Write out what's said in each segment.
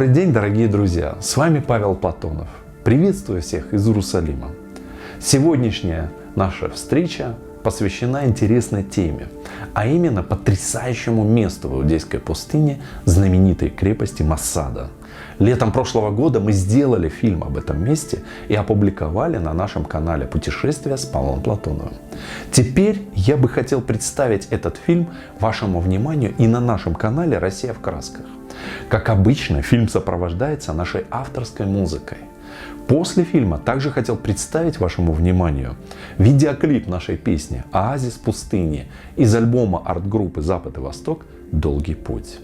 Добрый день, дорогие друзья! С вами Павел Платонов. Приветствую всех из Иерусалима. Сегодняшняя наша встреча посвящена интересной теме, а именно потрясающему месту в Иудейской пустыне, знаменитой крепости Масада. Летом прошлого года мы сделали фильм об этом месте и опубликовали на нашем канале «Путешествия с Павлом Платоновым». Теперь я бы хотел представить этот фильм вашему вниманию и на нашем канале «Россия в красках». Как обычно, фильм сопровождается нашей авторской музыкой. После фильма также хотел представить вашему вниманию видеоклип нашей песни «Оазис пустыни» из альбома арт-группы «Запад и Восток. Долгий путь».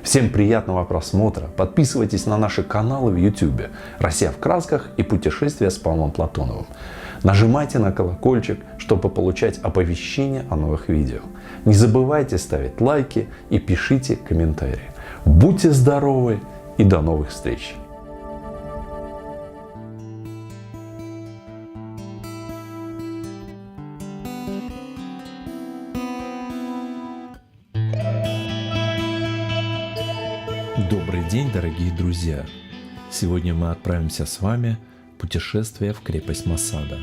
Всем приятного просмотра. Подписывайтесь на наши каналы в YouTube «Россия в красках» и «Путешествия с Павлом Платоновым». Нажимайте на колокольчик, чтобы получать оповещения о новых видео. Не забывайте ставить лайки и пишите комментарии. Будьте здоровы и до новых встреч! Добрый день, дорогие друзья! Сегодня мы отправимся с вами в путешествие в крепость Масада.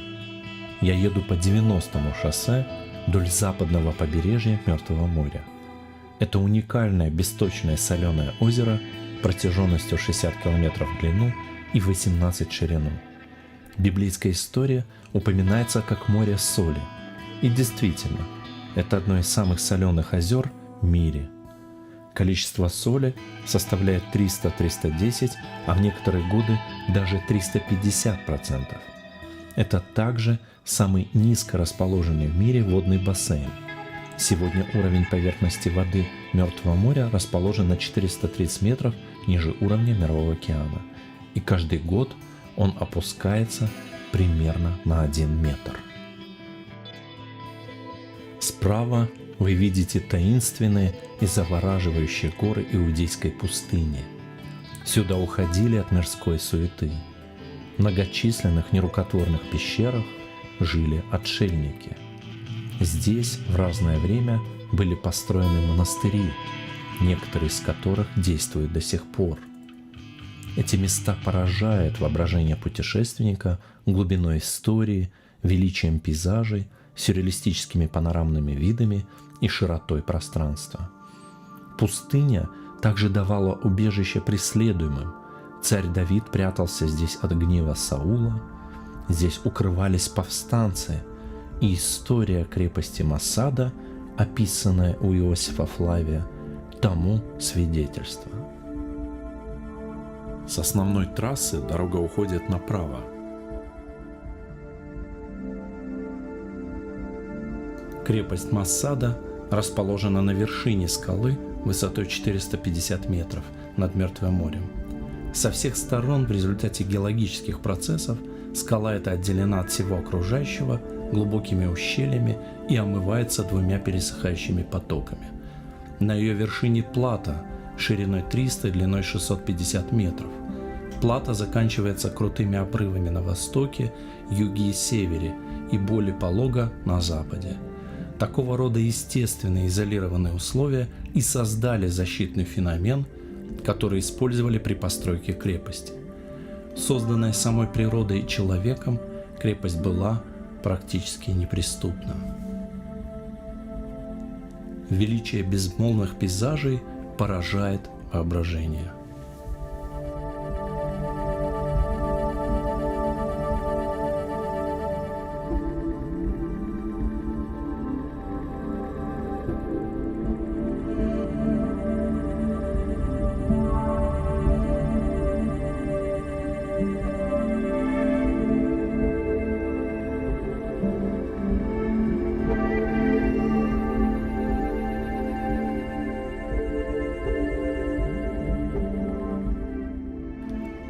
Я еду по 90-му шоссе вдоль западного побережья Мертвого моря. Это уникальное бесточное соленое озеро протяженностью 60 километров в длину и 18 в ширину. Библейская история упоминается как море соли. И действительно, это одно из самых соленых озер в мире. Количество соли составляет 300-310, а в некоторые годы даже 350%. Это также самый низко расположенный в мире водный бассейн. Сегодня уровень поверхности воды Мертвого моря расположен на 430 метров ниже уровня Мирового океана. И каждый год он опускается примерно на 1 метр. Справа вы видите таинственные и завораживающие горы Иудейской пустыни. Сюда уходили от мирской суеты. В многочисленных нерукотворных пещерах жили отшельники. Здесь в разное время были построены монастыри, некоторые из которых действуют до сих пор. Эти места поражают воображение путешественника глубиной истории, величием пейзажей, сюрреалистическими панорамными видами и широтой пространства. Пустыня также давала убежище преследуемым. Царь Давид прятался здесь от гнева Саула, здесь укрывались повстанцы, и история крепости Масада, описанная у Иосифа Флавия, тому свидетельство. С основной трассы дорога уходит направо. Крепость Масада расположена на вершине скалы высотой 450 метров над Мертвым морем. Со всех сторон в результате геологических процессов скала эта отделена от всего окружающего глубокими ущельями и омывается 2 пересыхающими потоками. На ее вершине плато шириной 300 и длиной 650 метров. Плато заканчивается крутыми обрывами на востоке, юге и севере и более полого на западе. Такого рода естественные изолированные условия и создали защитный феномен, который использовали при постройке крепости. Созданная самой природой и человеком, крепость была практически неприступна. Величие безмолвных пейзажей поражает воображение.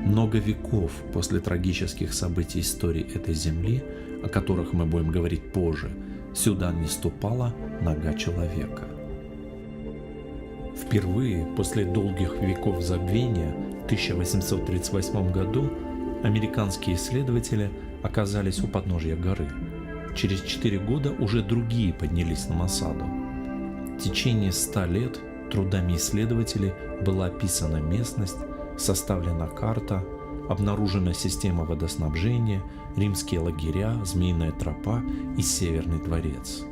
Много веков после трагических событий истории этой земли, о которых мы будем говорить позже, сюда не ступала нога человека. Впервые после долгих веков забвения в 1838 году американские исследователи оказались у подножья горы. Через 4 года уже другие поднялись на Масаду. В течение 100 лет трудами исследователей была описана местность составлена карта, обнаружена система водоснабжения, римские лагеря, Змеиная тропа и Северный дворец.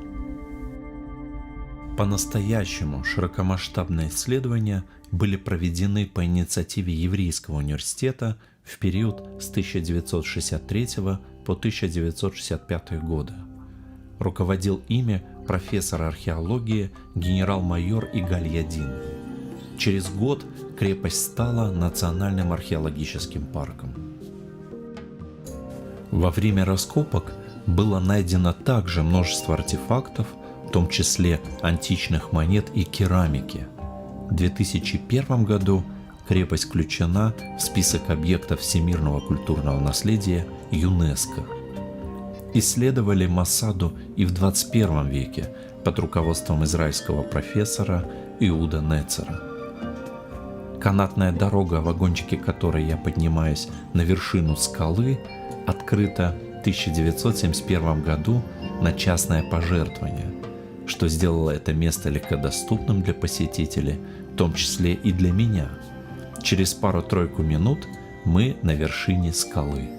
По-настоящему широкомасштабные исследования были проведены по инициативе Еврейского университета в период с 1963 по 1965 годы. Руководил ими профессор археологии генерал-майор Игаль Ядин. Через год крепость стала национальным археологическим парком. Во время раскопок было найдено также множество артефактов, в том числе античных монет и керамики. В 2001 году крепость включена в список объектов всемирного культурного наследия ЮНЕСКО. Исследовали Масаду и в 21 веке под руководством израильского профессора Иуда Нецера. Канатная дорога, в вагончике которой я поднимаюсь на вершину скалы, открыта в 1971 году на частное пожертвование, что сделало это место легкодоступным для посетителей, в том числе и для меня. Через пару-тройку минут мы на вершине скалы.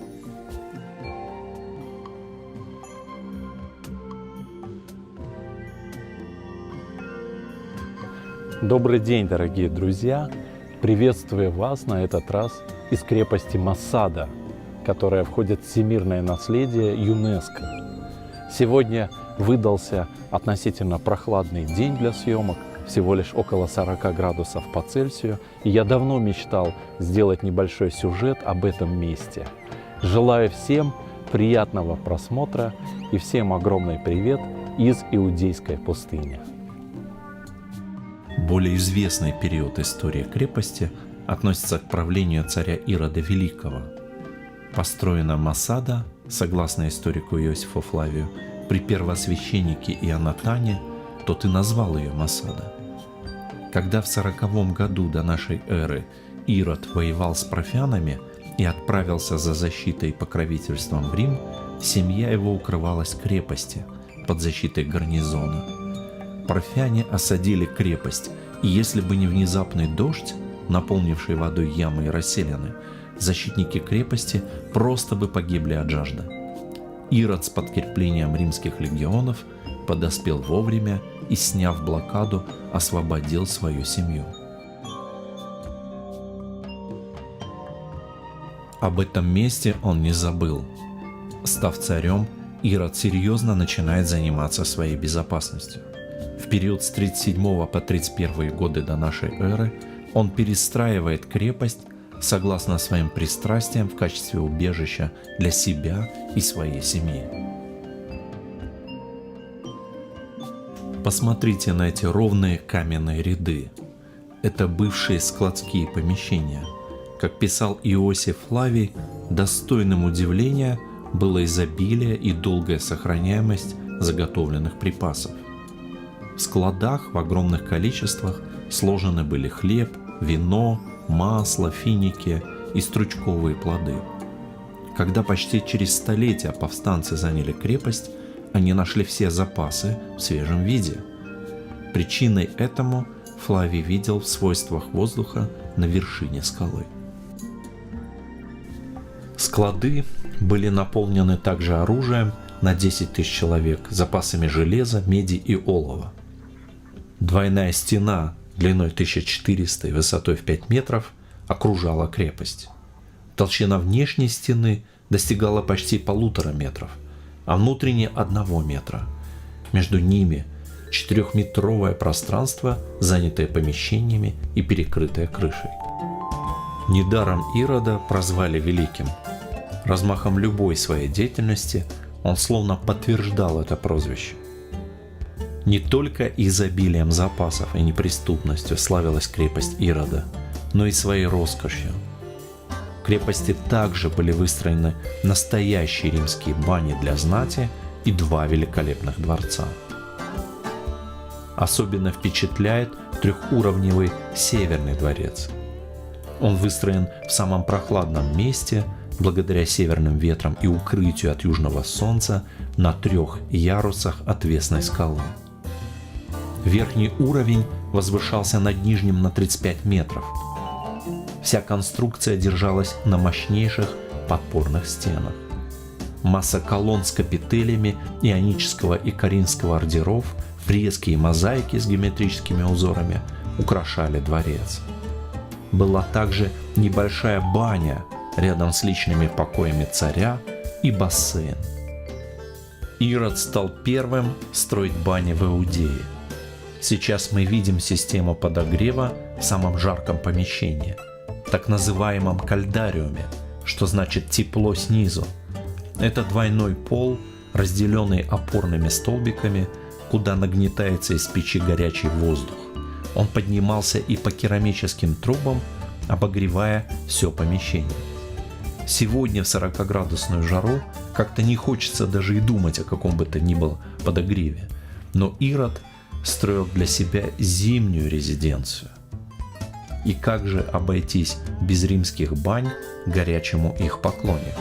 Добрый день, дорогие друзья! Приветствую вас на этот раз из крепости Масада, которая входит в всемирное наследие ЮНЕСКО. Сегодня выдался относительно прохладный день для съемок, всего лишь около 40 градусов по Цельсию, и я давно мечтал сделать небольшой сюжет об этом месте. Желаю всем приятного просмотра и всем огромный привет из Иудейской пустыни. Более известный период истории крепости относится к правлению царя Ирода Великого. Построена Масада, согласно историку Иосифу Флавию, при первосвященнике Ионатане, тот и назвал ее Масада. Когда в 40 году до нашей эры Ирод воевал с парфянами и отправился за защитой и покровительством в Рим, семья его укрывалась в крепости под защитой гарнизона. Парфяне осадили крепость, и если бы не внезапный дождь, наполнивший водой ямы и расселены, защитники крепости просто бы погибли от жажды. Ирод с подкреплением римских легионов подоспел вовремя и, сняв блокаду, освободил свою семью. Об этом месте он не забыл. Став царем, Ирод серьезно начинает заниматься своей безопасностью. В период с 37 по 31 годы до нашей эры он перестраивает крепость согласно своим пристрастиям в качестве убежища для себя и своей семьи. Посмотрите на эти ровные каменные ряды. Это бывшие складские помещения. Как писал Иосиф Флавий, достойным удивления было изобилие и долгая сохраняемость заготовленных припасов. В складах в огромных количествах сложены были хлеб, вино, масло, финики и стручковые плоды. Когда почти через столетия повстанцы заняли крепость, они нашли все запасы в свежем виде. Причиной этому Флавий видел в свойствах воздуха на вершине скалы. Склады были наполнены также оружием на 10 тысяч человек, запасами железа, меди и олова. Двойная стена длиной 1400 и высотой в 5 метров окружала крепость. Толщина внешней стены достигала почти 1,5 метров, а внутренней 1 метра. Между ними 4-метровое пространство, занятое помещениями и перекрытое крышей. Недаром Ирода прозвали Великим. Размахом любой своей деятельности он словно подтверждал это прозвище. Не только изобилием запасов и неприступностью славилась крепость Ирода, но и своей роскошью. В крепости также были выстроены настоящие римские бани для знати и 2 великолепных дворца. Особенно впечатляет 3-уровневый Северный дворец. Он выстроен в самом прохладном месте, благодаря северным ветрам и укрытию от южного солнца на 3 ярусах отвесной скалы. Верхний уровень возвышался над нижним на 35 метров. В Вся конструкция держалась на мощнейших подпорных стенах. Масса колонн с капителями ионического и коринфского ордеров, фрески и мозаики с геометрическими узорами украшали дворец. Была также небольшая баня рядом с личными покоями царя и бассейн. Ирод стал первым строить бани в Иудее. Сейчас мы видим систему подогрева в самом жарком помещении, так называемом кальдариуме, что значит тепло снизу. Это двойной пол, разделенный опорными столбиками, куда нагнетается из печи горячий воздух. Он поднимался и по керамическим трубам, обогревая все помещение. Сегодня в 40-градусную жару как-то не хочется даже и думать о каком бы то ни было подогреве. Но Ирод строил для себя зимнюю резиденцию. И как же обойтись без римских бань горячему их поклоннику?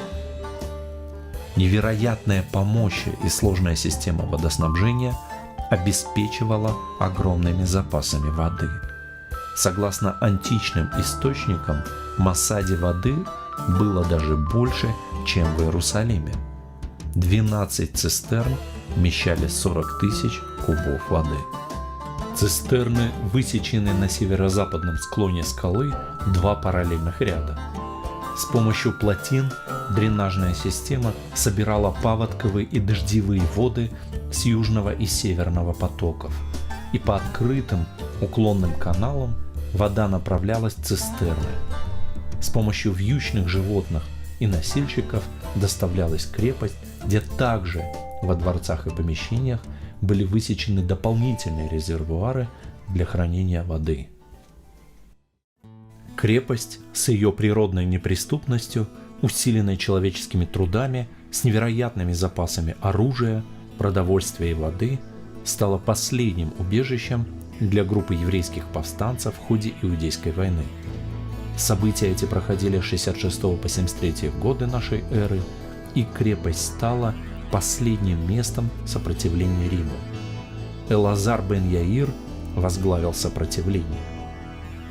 Невероятная по мощи и сложная система водоснабжения обеспечивала огромными запасами воды. Согласно античным источникам, в Масаде воды было даже больше, чем в Иерусалиме. 12 цистерн вмещали 40 тысяч кубов воды. Цистерны высечены на северо-западном склоне скалы в 2 параллельных ряда. С помощью плотин дренажная система собирала паводковые и дождевые воды с южного и северного потоков, и по открытым уклонным каналам вода направлялась в цистерны. С помощью вьючных животных и носильщиков доставлялась в крепость, где также во дворцах и помещениях были высечены дополнительные резервуары для хранения воды. Крепость с ее природной неприступностью, усиленной человеческими трудами, с невероятными запасами оружия, продовольствия и воды, стала последним убежищем для группы еврейских повстанцев в ходе Иудейской войны. События эти проходили с 66 по 73 годы нашей эры, и крепость стала последним местом сопротивления Риму. Элазар бен Яир возглавил сопротивление.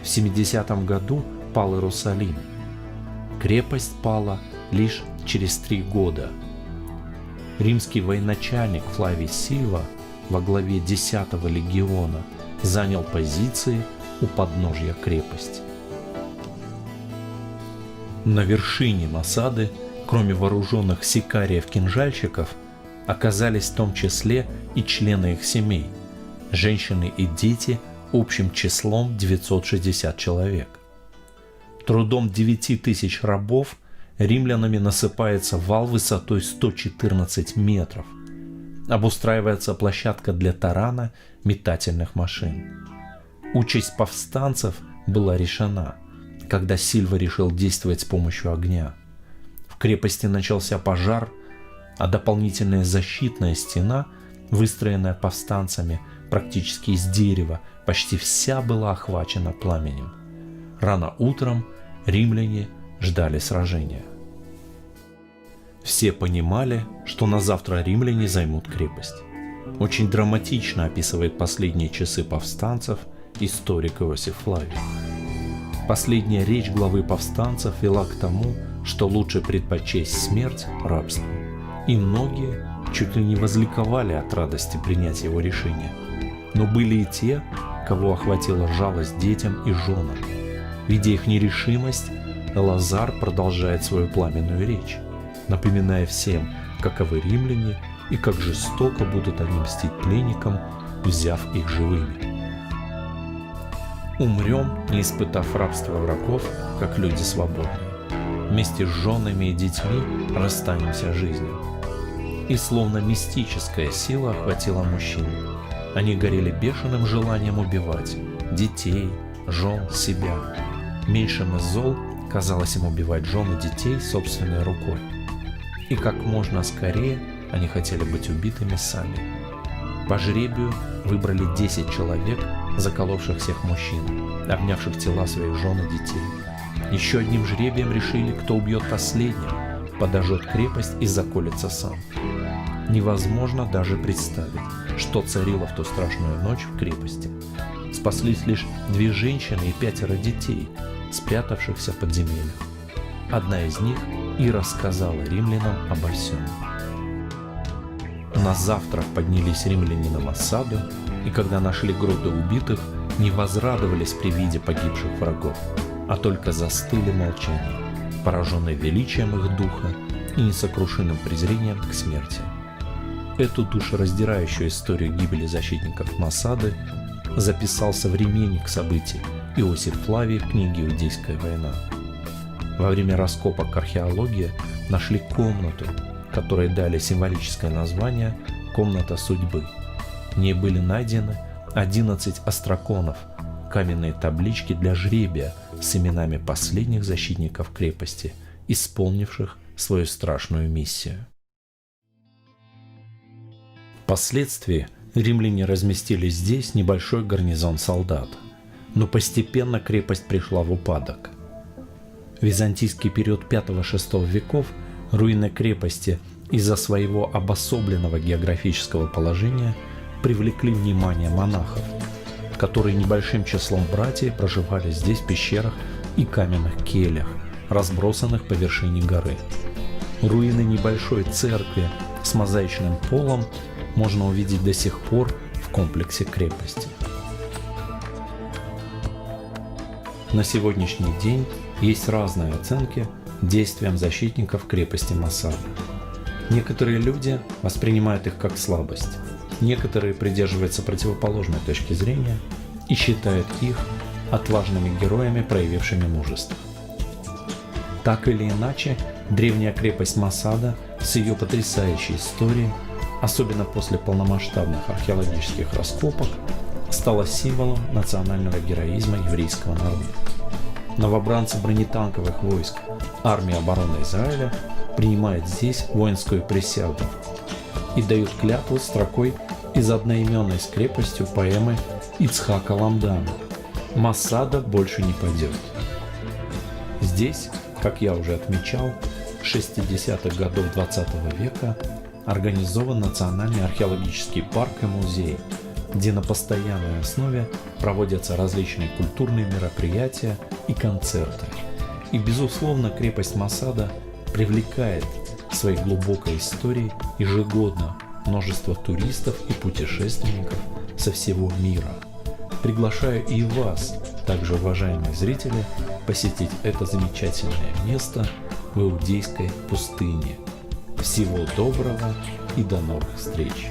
В 70 году пал Иерусалим. Крепость пала лишь через 3 года. Римский военачальник Флавий Сильва во главе 10-го легиона занял позиции у подножья крепости. На вершине Масады, кроме вооруженных сикариев-кинжальщиков, оказались в том числе и члены их семей, женщины и дети общим числом 960 человек. Трудом 9000 рабов римлянами насыпается вал высотой 114 метров. Обустраивается площадка для тарана метательных машин. Участь повстанцев была решена, когда Сильва решил действовать с помощью огня. В крепости начался пожар, а дополнительная защитная стена, выстроенная повстанцами практически из дерева, почти вся была охвачена пламенем. Рано утром римляне ждали сражения. Все понимали, что на завтра римляне займут крепость. Очень драматично описывает последние часы повстанцев историк Иосиф Флавий. Последняя речь главы повстанцев вела к тому, что лучше предпочесть смерть рабству. И многие чуть ли не возликовали от радости принять его решение. Но были и те, кого охватила жалость детям и женам. Видя их нерешимость, Элазар продолжает свою пламенную речь, напоминая всем, каковы римляне и как жестоко будут они мстить пленникам, взяв их живыми. Умрем, не испытав рабства врагов, как люди свободные. Вместе с женами и детьми расстанемся жизнью. И словно мистическая сила охватила мужчин. Они горели бешеным желанием убивать детей, жен, себя. Меньшим из зол казалось им убивать жен и детей собственной рукой. И как можно скорее они хотели быть убитыми сами. По жребию выбрали 10 человек, заколовших всех мужчин, обнявших тела своих жен и детей. Еще одним жребием решили, кто убьет последним, подожжет крепость и заколется сам. Невозможно даже представить, что царило в ту страшную ночь в крепости. Спаслись лишь 2 женщины и 5 детей, спрятавшихся в подземельях. Одна из них и рассказала римлянам обо всем. На завтра поднялись римляне на Массаду, и когда нашли груды убитых, не возрадовались при виде погибших врагов, а только застыли в молчании, пораженные величием их духа и несокрушимым презрением к смерти. Эту душераздирающую историю гибели защитников Массады записал современник событий Иосиф Флавий в книге «Иудейская война». Во время раскопок археологии нашли комнату, которой дали символическое название «Комната судьбы». В ней были найдены 11 остроконов, каменные таблички для жребия с именами последних защитников крепости, исполнивших свою страшную миссию. Впоследствии римляне разместили здесь небольшой гарнизон солдат, но постепенно крепость пришла в упадок. В византийский период V-VI веков руины крепости из-за своего обособленного географического положения привлекли внимание монахов, которые небольшим числом братьев проживали здесь в пещерах и каменных кельях, разбросанных по вершине горы. Руины небольшой церкви с мозаичным полом можно увидеть до сих пор в комплексе крепости. На сегодняшний день есть разные оценки действиям защитников крепости Массады. Некоторые люди воспринимают их как слабость, некоторые придерживаются противоположной точки зрения и считают их отважными героями, проявившими мужество. Так или иначе, древняя крепость Массада с ее потрясающей историей, особенно после полномасштабных археологических раскопок, стала символом национального героизма еврейского народа. Новобранцы бронетанковых войск армии обороны Израиля принимают здесь воинскую присягу и дают клятву строкой из одноименной с крепостью поэмы Ицхака Ламдана «Массада больше не падет». Здесь, как я уже отмечал, с 60-х годов XX века организован Национальный археологический парк и музей, где на постоянной основе проводятся различные культурные мероприятия и концерты. И, безусловно, крепость Массада привлекает своей глубокой историей ежегодно множество туристов и путешественников со всего мира. Приглашаю и вас, также, уважаемые зрители, посетить это замечательное место в Иудейской пустыне. Всего доброго и до новых встреч!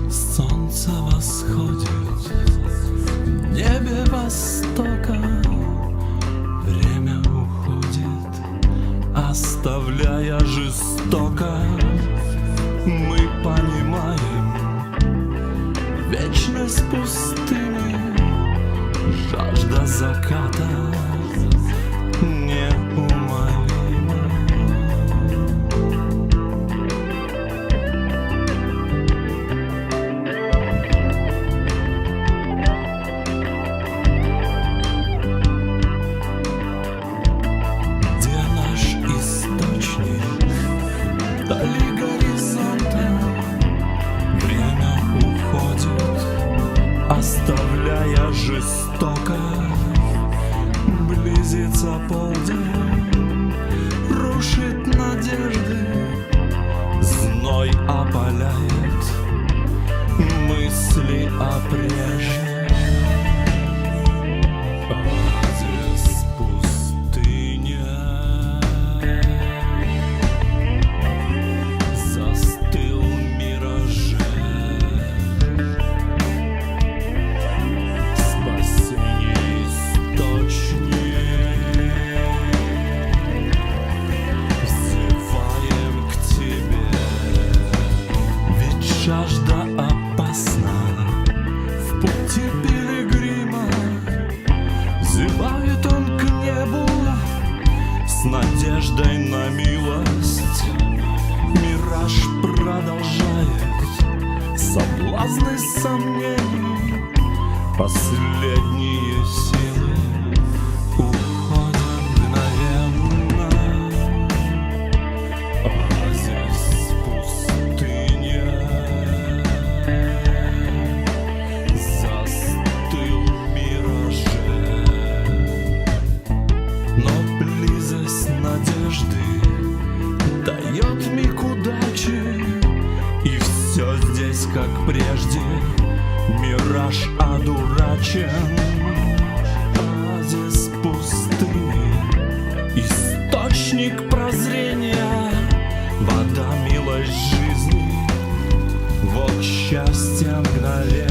Солнце восходит в небе востока, время уходит, оставляя жестоко. Мы понимаем вечность пустыни, жажда заката неумолима. Вдали горизонта время уходит, оставляя жестоко. Близится полдень, рушит надежды, зной опаляет мысли о прежнем. Оазис пустыни застыл в мираже. Спасение источник, взываем к тебе. Ведь жажда опасна в пути пилигрима. Взывает он к небу с надеждой. вся милость. Мираж продолжает соблазны сомнений. Последние силы уходят мгновенно. Оазис пустыня застыл в мираже. Но близость надежды дает миг удачи, и все здесь как прежде. Мираж одурачен. Оазис пустыни, источник прозрения, вода, милость жизни, вот счастье мгновенное.